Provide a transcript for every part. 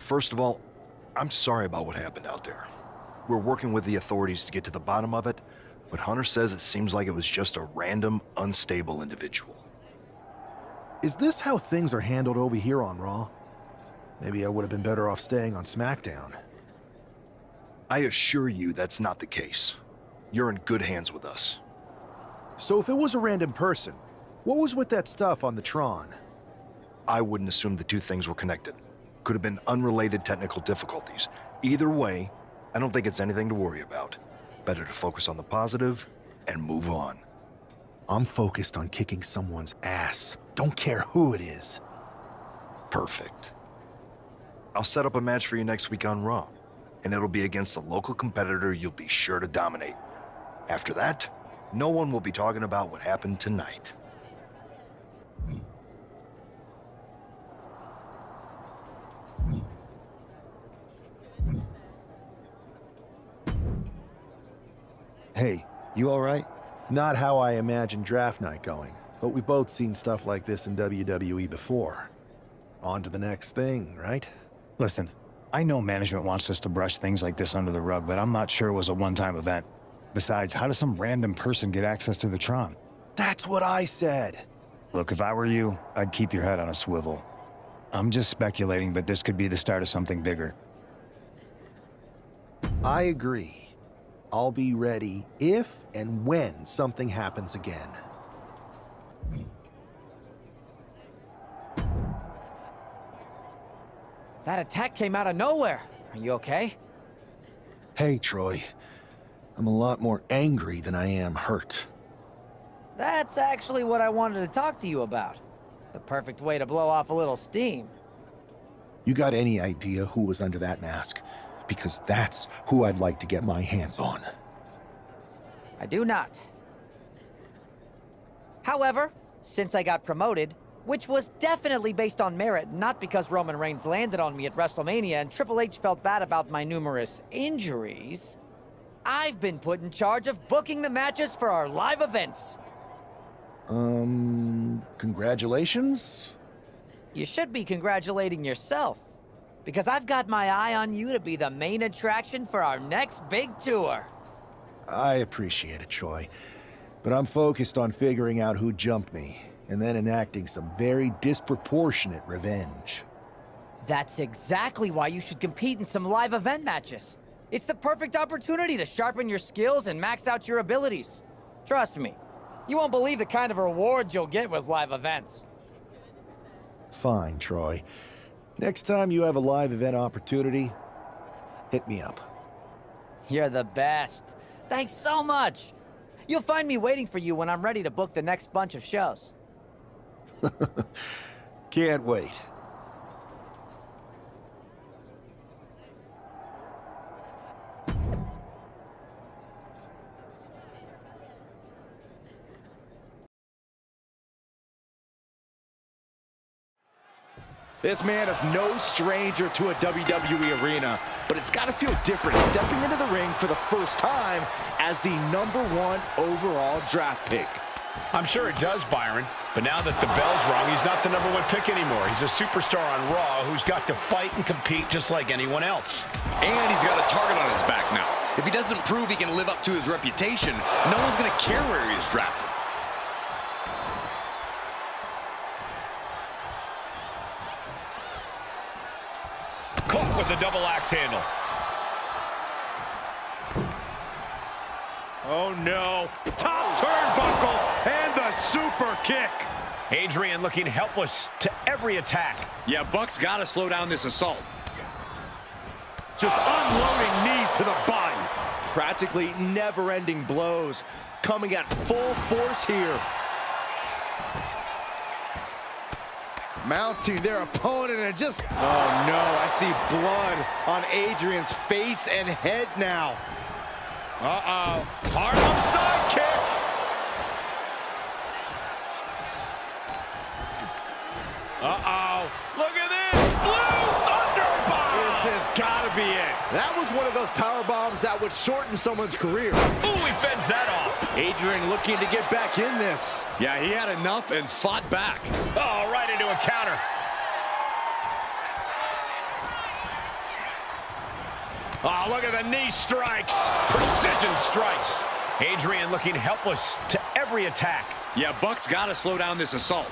First of all, I'm sorry about what happened out there. We're working with the authorities to get to the bottom of it, but Hunter says it seems like it was just a random, unstable individual. Is this how things are handled over here on Raw? Maybe I would have been better off staying on SmackDown. I assure you that's not the case. You're in good hands with us. So if it was a random person, what was with that stuff on the Tron? I wouldn't assume the two things were connected. Could have been unrelated technical difficulties. Either way, I don't think it's anything to worry about. Better to focus on the positive and move on. I'm focused on kicking someone's ass. Don't care who it is. Perfect. I'll set up a match for you next week on Raw, and it'll be against a local competitor you'll be sure to dominate. After that, no one will be talking about what happened tonight. Hey, you all right? Not how I imagined draft night going, but we've both seen stuff like this in WWE before. On to the next thing, right? Listen, I know management wants us to brush things like this under the rug, but I'm not sure it was a one-time event. Besides, how does some random person get access to the Tron? That's what I said. Look, if I were you, I'd keep your head on a swivel. I'm just speculating, but this could be the start of something bigger. I agree. I'll be ready if and when something happens again. That attack came out of nowhere. Are you okay? Hey, Troy. I'm a lot more angry than I am hurt. That's actually what I wanted to talk to you about. The perfect way to blow off a little steam. You got any idea who was under that mask? Because that's who I'd like to get my hands on. I do not. However, since I got promoted, which was definitely based on merit, not because Roman Reigns landed on me at WrestleMania and Triple H felt bad about my numerous injuries, I've been put in charge of booking the matches for our live events. Congratulations? You should be congratulating yourself, because I've got my eye on you to be the main attraction for our next big tour. I appreciate it, Troy. But I'm focused on figuring out who jumped me, and then enacting some very disproportionate revenge. That's exactly why you should compete in some live event matches. It's the perfect opportunity to sharpen your skills and max out your abilities. Trust me, you won't believe the kind of rewards you'll get with live events. Fine, Troy. Next time you have a live event opportunity, hit me up. You're the best. Thanks so much. You'll find me waiting for you when I'm ready to book the next bunch of shows. Can't wait. This man is no stranger to a WWE arena, but it's got to feel different stepping into the ring for the first time as the #1 overall draft pick. I'm sure it does, Byron, but now that the bell's rung, he's not the #1 pick anymore. He's a superstar on Raw who's got to fight and compete just like anyone else. And he's got a target on his back now. If he doesn't prove he can live up to his reputation, no one's going to care where he is drafted. Caught with the double axe handle. Oh, no. Top turnbuckle and the super kick. Adrian looking helpless to every attack. Yeah, Buck's got to slow down this assault. Just unloading knees to the body. Practically never-ending blows coming at full force here. Mounting their opponent and just... Oh, no, I see blood on Adrian's face and head now. Uh-oh. Harlem sidekick. Uh-oh. Look at this. Blue Thunderbomb. This has got to be it. That was one of those power bombs that would shorten someone's career. Ooh, he fends that off. Adrian looking to get back in this. Yeah, he had enough and fought back. Oh, right into a counter. Oh, look at the knee strikes. Precision strikes. Adrian looking helpless to every attack. Yeah, Buck's got to slow down this assault.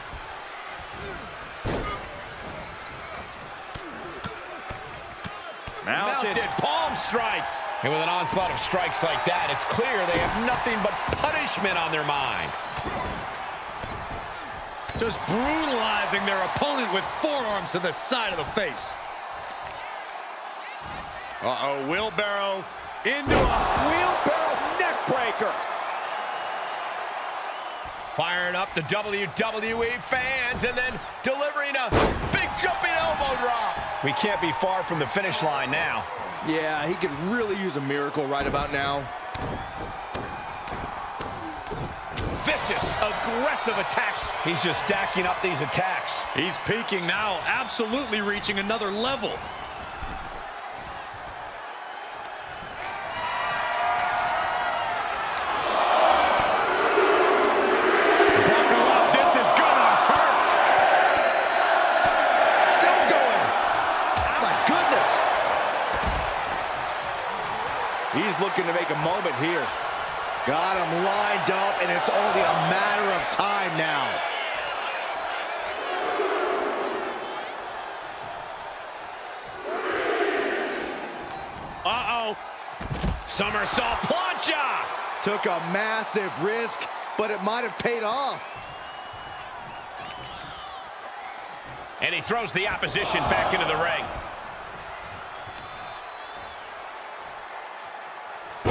Mounted palm strikes. And with an onslaught of strikes like that, it's clear they have nothing but punishment on their mind. Just brutalizing their opponent with forearms to the side of the face. Uh-oh, wheelbarrow into a wheelbarrow neckbreaker. Firing up the WWE fans and then delivering a big jumping elbow drop. We can't be far from the finish line now. Yeah, he could really use a miracle right about now. Vicious, aggressive attacks. He's just stacking up these attacks. He's peaking now, absolutely reaching another level. Buckle up, this is gonna hurt. Still going. My goodness. He's looking to make a moment here. Got him lined up, and it's only a matter of time now. Uh-oh. Somersault plancha. Took a massive risk, but it might have paid off. And he throws the opposition back into the ring.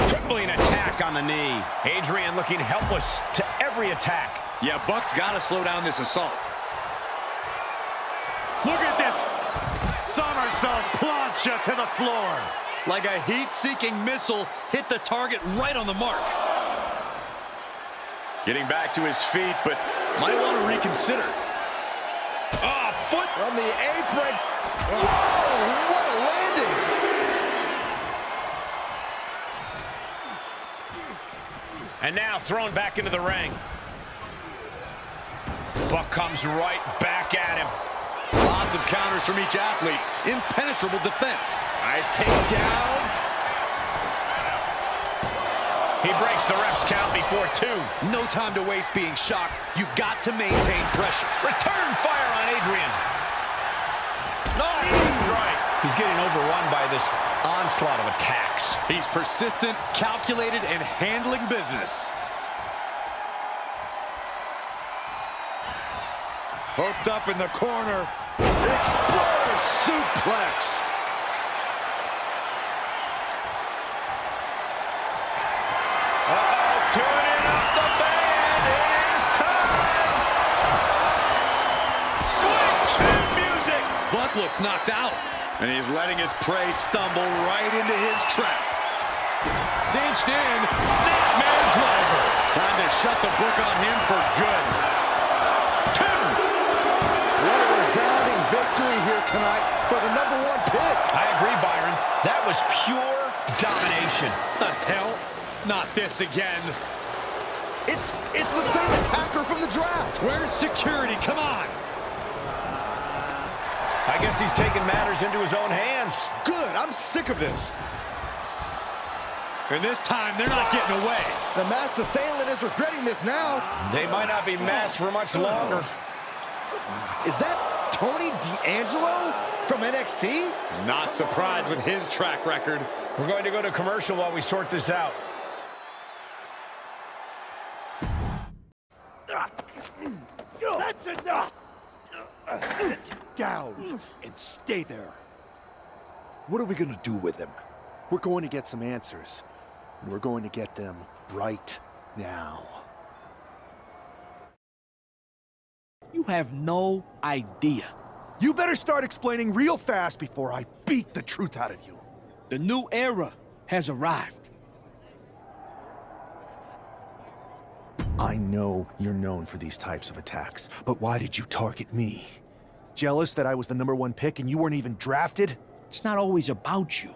Tripling attack on the knee. Adrian looking helpless to every attack. Yeah, Buck's got to slow down this assault. Look at this. Somersault plancha to the floor. Like a heat-seeking missile, hit the target right on the mark. Getting back to his feet, but might want to reconsider. Oh, foot From the apron. Whoa, what a landing. And now thrown back into the ring. Buck comes right back at him. Lots of counters from each athlete. Impenetrable defense. Nice takedown. He breaks the ref's count before 2. No time to waste being shocked. You've got to maintain pressure. Return fire on Adrian. No, he's right. He's getting overrun by this onslaught of attacks. He's persistent, calculated, and handling business. Hooked up in the corner. Exploder suplex. Tuning up the band. It is time. Switch to music. Buck looks knocked out, and he's letting his prey stumble right into his trap. Cinched in, snapmare driver. Time to shut the book on him for good. 2. What a resounding victory here tonight for the #1 pick. I agree, Byron. That was pure domination. The hell? Not this again. It's the same attacker from the draft. Where's security? Come on. I guess he's taking matters into his own hands. Good, I'm sick of this. And this time, they're not getting away. The masked assailant is regretting this now. They might not be masked for much longer. Is that Tony D'Angelo from NXT? Not surprised with his track record. We're going to go to commercial while we sort this out. That's enough! Sit down and stay there. What are we gonna do with him? We're going to get some answers, and we're going to get them right now. You have no idea. You better start explaining real fast before I beat the truth out of you. The new era has arrived. I know you're known for these types of attacks, but why did you target me? Jealous that I was the #1 pick and you weren't even drafted? It's not always about you.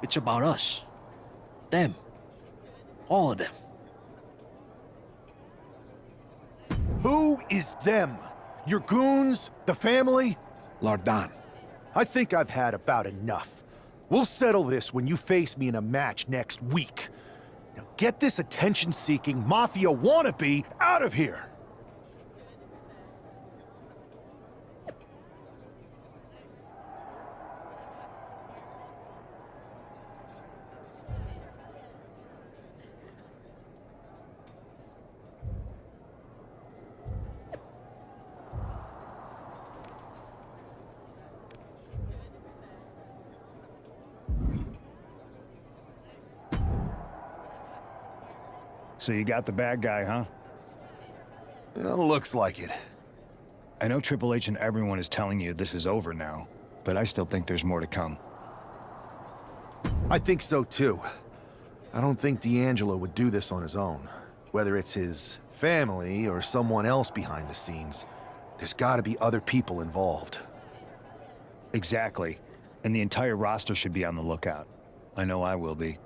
It's about us. Them. All of them. Who is them? Your goons? The family? Lardan. I think I've had about enough. We'll settle this when you face me in a match next week. Now get this attention-seeking mafia wannabe out of here! So you got the bad guy, huh? Looks like it. I know Triple H and everyone is telling you this is over now, but I still think there's more to come. I think so too. I don't think D'Angelo would do this on his own. Whether it's his family or someone else behind the scenes, there's gotta be other people involved. Exactly. And the entire roster should be on the lookout. I know I will be.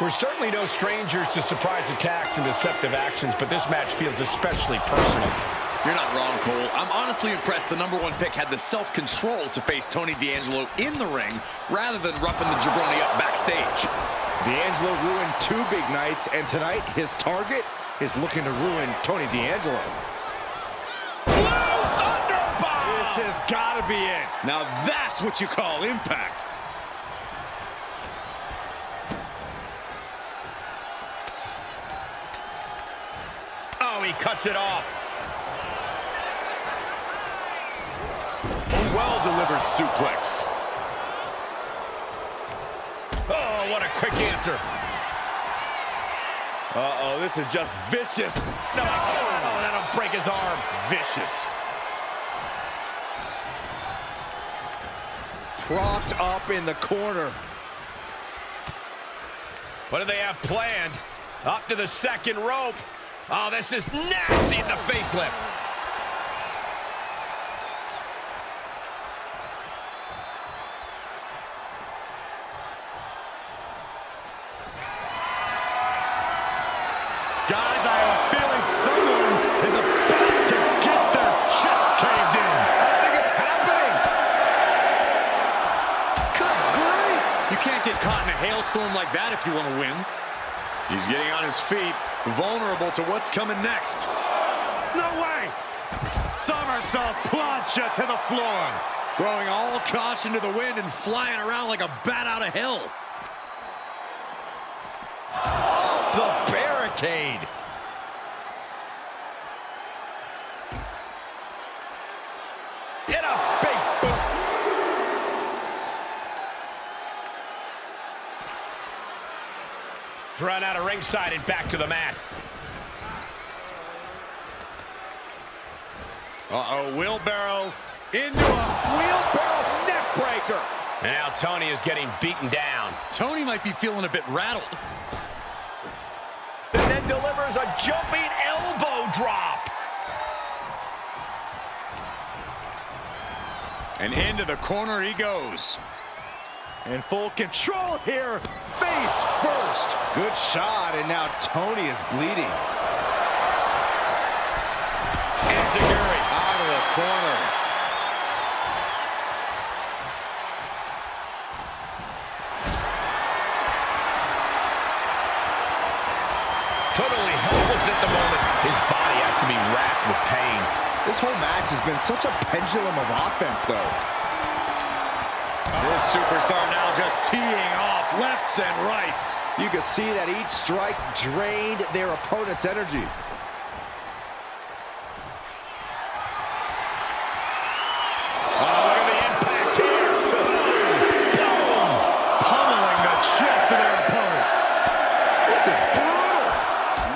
We're certainly no strangers to surprise attacks and deceptive actions, but this match feels especially personal. You're not wrong, Cole. I'm honestly impressed the #1 pick had the self-control to face Tony D'Angelo in the ring rather than roughing the jabroni up backstage. D'Angelo ruined 2 big nights, and tonight his target is looking to ruin Tony D'Angelo. Thunderbomb! This has got to be it. Now that's what you call impact. Oh, he cuts it off. A well-delivered suplex. Oh, what a quick answer. Uh-oh, this is just vicious. No, oh, that'll break his arm. Vicious. Propped up in the corner. What do they have planned? Up to the second rope. Oh, this is nasty in the facelift. Guys, I have a feeling someone is about to get their chest caved in. I think it's happening. Good grief. You can't get caught in a hailstorm like that if you want to win. He's getting on his feet, vulnerable to what's coming next. No way! Somersault plancha to the floor. Throwing all caution to the wind and flying around like a bat out of hell. Off the barricade. Hit a big boot. Thrown out of ringside and back to the mat. Uh-oh, wheelbarrow into a wheelbarrow neck breaker. And now Tony is getting beaten down. Tony might be feeling a bit rattled. And then delivers a jumping elbow drop. And into the corner he goes. In full control here, face first. Good shot, and now Tony is bleeding. Enziguri Out of the corner. totally helpless at the moment. His body has to be racked with pain. This whole match has been such a pendulum of offense, though. This superstar now just teeing off lefts and rights. You could see that each strike drained their opponent's energy. Oh, look at the impact here. Boom! Pummeling the chest of their opponent. This is brutal.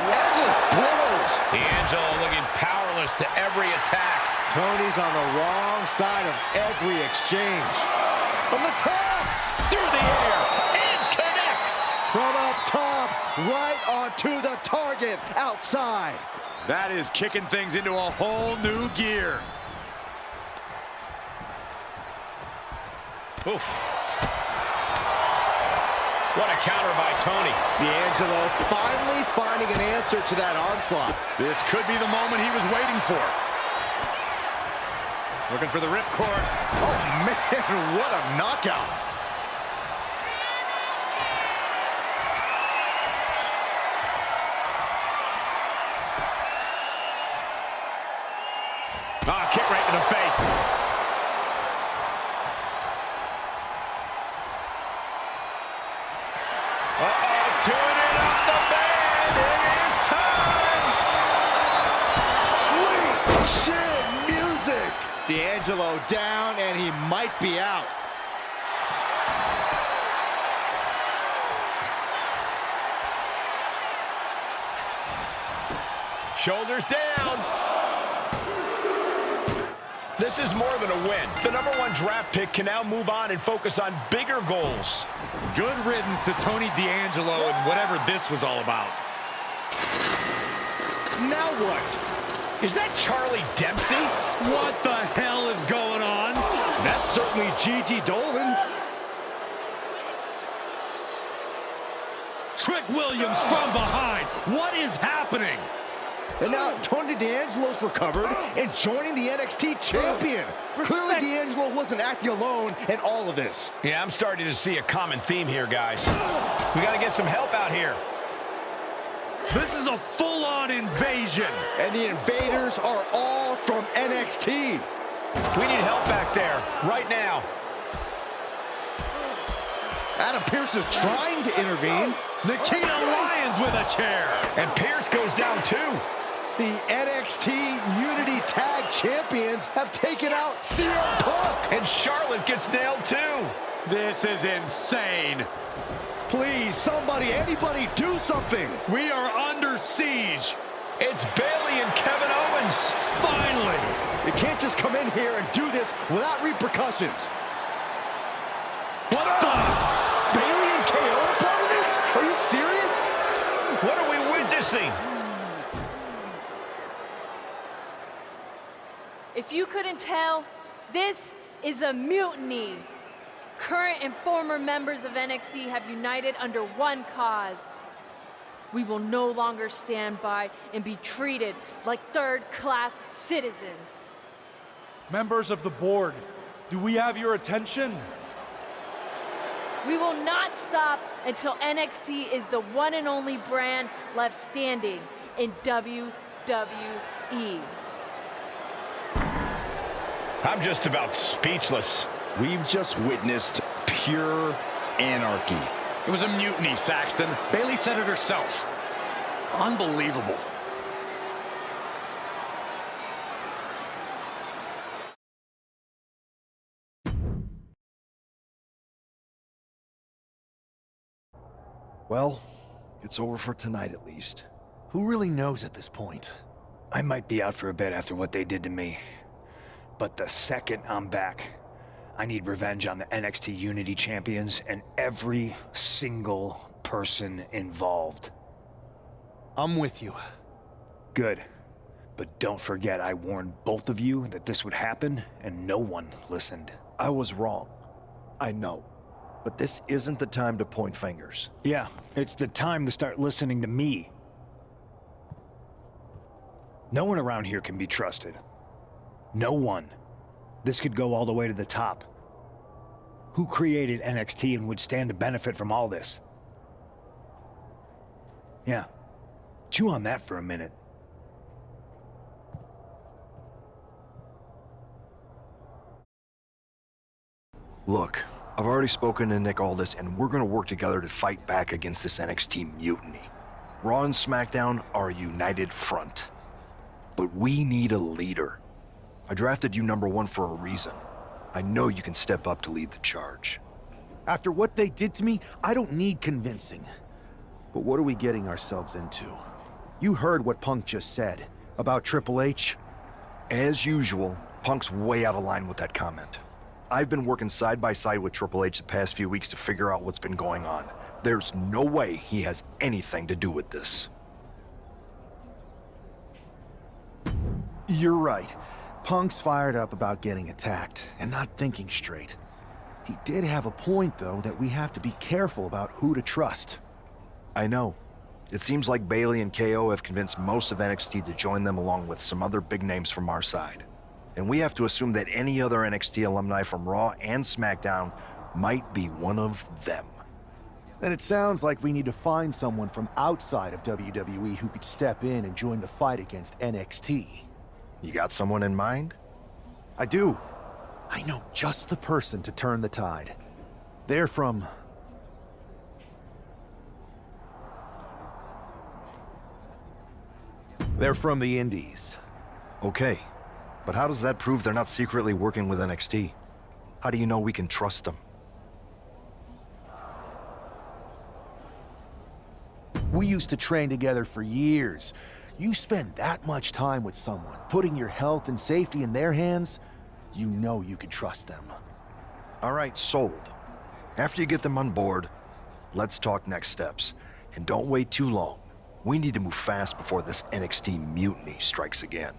Endless blows. D'Angelo looking powerless to every attack. Tony's on the wrong side of every exchange. From the top, Through the air, and connects. from up top, right onto the target outside. That is kicking things into a whole new gear. Oof. What a counter by Tony. D'Angelo finally finding an answer to that onslaught. This could be the moment he was waiting for. Looking for the ripcord. Oh, man, what a knockout. Ah, kick right in the face. Uh-oh, tuning up the band. It is time. Sweet chin music. D'Angelo down, and he might be out. Shoulders down. This is more than a win. The #1 draft pick can now move on and focus on bigger goals. Good riddance to Tony D'Angelo and whatever this was all about. Now what? Is that Charlie Dempsey? What the hell is going on? That's certainly Gigi Dolan. Trick Williams from behind. What is happening? And now Tony D'Angelo's recovered and joining the NXT champion. Clearly D'Angelo wasn't acting alone in all of this. Yeah, I'm starting to see a common theme here, guys. We got to get some help out here. This is a full-on invasion. And the invaders are all from NXT. We need help back there, right now. Adam Pearce is trying to intervene. Nikita Lyons with a chair. And Pierce goes down too. The NXT Unity Tag Champions have taken out CM Punk. And Charlotte gets nailed too. This is insane. Please, somebody, anybody, do something. We are under siege. It's Bayley and Kevin Owens. Finally. You can't just come in here and do this without repercussions. What the? Bayley and KO are part of this? Are you serious? What are we witnessing? If you couldn't tell, this is a mutiny. Current and former members of NXT have united under one cause. We will no longer stand by and be treated like third-class citizens. Members of the board, do we have your attention? We will not stop until NXT is the one and only brand left standing in WWE. I'm just about speechless. We've just witnessed pure anarchy. It was a mutiny, Saxton. Bayley said it herself. Unbelievable. Well, it's over for tonight at least. Who really knows at this point? I might be out for a bit after what they did to me. But the second I'm back, I need revenge on the NXT Unity Champions and every single person involved. I'm with you. Good. But don't forget I warned both of you that this would happen, and no one listened. I was wrong. I know. But this isn't the time to point fingers. Yeah, it's the time to start listening to me. No one around here can be trusted. No one. This could go all the way to the top. Who created NXT and would stand to benefit from all this? Yeah. Chew on that for a minute. Look, I've already spoken to Nick Aldis, and we're gonna work together to fight back against this NXT mutiny. Raw and SmackDown are a united front. But we need a leader. I drafted you #1 for a reason. I know you can step up to lead the charge. After what they did to me, I don't need convincing. But what are we getting ourselves into? You heard what Punk just said about Triple H. As usual, Punk's way out of line with that comment. I've been working side by side with Triple H the past few weeks to figure out what's been going on. There's no way he has anything to do with this. You're right. Punk's fired up about getting attacked and not thinking straight. He did have a point, though, that we have to be careful about who to trust. I know. It seems like Bailey and KO have convinced most of NXT to join them along with some other big names from our side. And we have to assume that any other NXT alumni from Raw and SmackDown might be one of them. Then it sounds like we need to find someone from outside of WWE who could step in and join the fight against NXT. You got someone in mind? I do. I know just the person to turn the tide. They're from... They're from the Indies. Okay, but how does that prove they're not secretly working with NXT? How do you know we can trust them? We used to train together for years. You spend that much time with someone, putting your health and safety in their hands, you know you can trust them. All right, sold. After you get them on board, let's talk next steps. And don't wait too long. We need to move fast before this NXT mutiny strikes again.